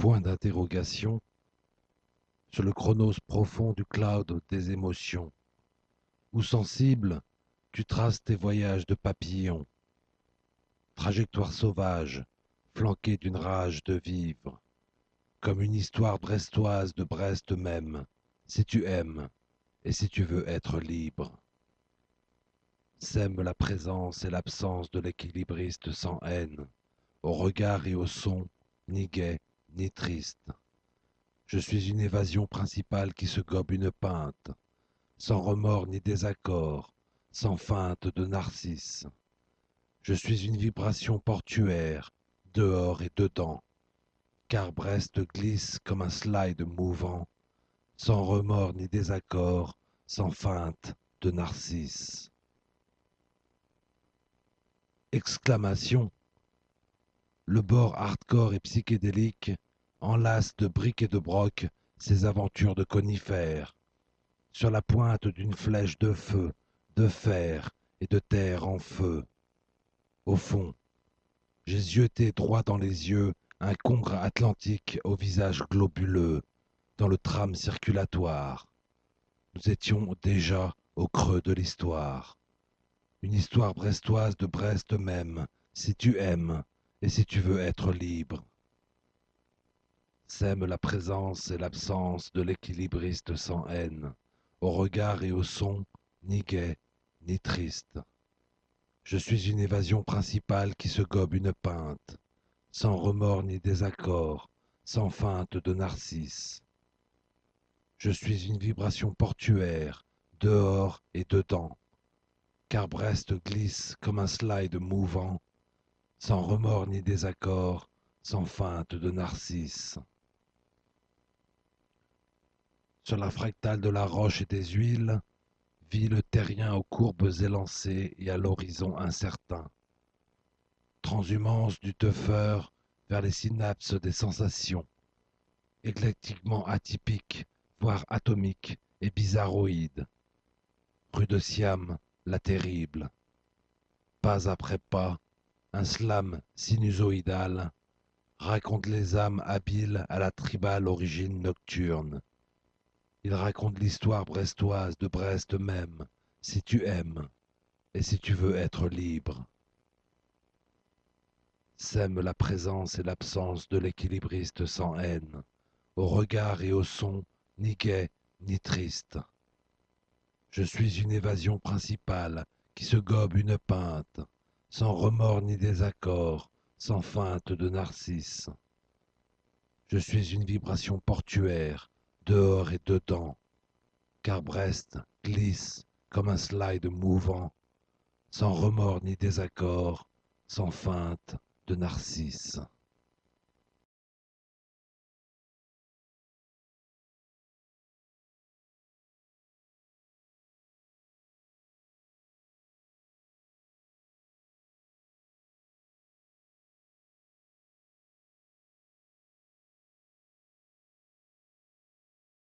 point d'interrogation sur le chronos profond du cloud des émotions, où sensible, tu traces tes voyages de papillon, trajectoire sauvage, flanquée d'une rage de vivre, comme une histoire brestoise de Brest même, si tu aimes et si tu veux être libre. Sème la présence et l'absence de l'équilibriste sans haine, au regard et au son, ni gai, ni triste. Je suis une évasion principale qui se gobe une pinte, sans remords ni désaccord, sans feinte de narcisse. Je suis une vibration portuaire, dehors et dedans, car Brest glisse comme un slide mouvant, sans remords ni désaccord, sans feinte de narcisse. Exclamation. Le bord hardcore et psychédélique enlace de briques et de broc ses aventures de conifères, sur la pointe d'une flèche de feu, de fer et de terre en feu. Au fond, j'ai jeté droit dans les yeux un congre atlantique au visage globuleux, dans le tram circulatoire. Nous étions déjà au creux de l'histoire. Une histoire brestoise de Brest même, si tu aimes et si tu veux être libre. Sème la présence et l'absence de l'équilibriste sans haine, au regard et au son, ni gai, ni triste. Je suis une évasion principale qui se gobe une pinte, sans remords ni désaccord, sans feinte de narcisse. Je suis une vibration portuaire, dehors et dedans, car Brest glisse comme un slide mouvant, sans remords ni désaccord, sans feinte de narcisse. Sur la fractale de la roche et des huiles, vit le terrien aux courbes élancées et à l'horizon incertain. Transhumance du teufeur vers les synapses des sensations, éclectiquement atypique, voire atomique et bizarroïde. Rue de Siam, la terrible. Pas après pas, un slam sinusoïdal raconte les âmes habiles à la tribale origine nocturne. Il raconte l'histoire brestoise de Brest même, si tu aimes et si tu veux être libre. Sème la présence et l'absence de l'équilibriste sans haine, au regard et au son, ni gai ni triste. Je suis une évasion principale qui se gobe une pinte, sans remords ni désaccord, sans feinte de narcisse. Je suis une vibration portuaire, dehors et dedans, car Brest glisse comme un slide mouvant, sans remords ni désaccord, sans feinte de narcisse.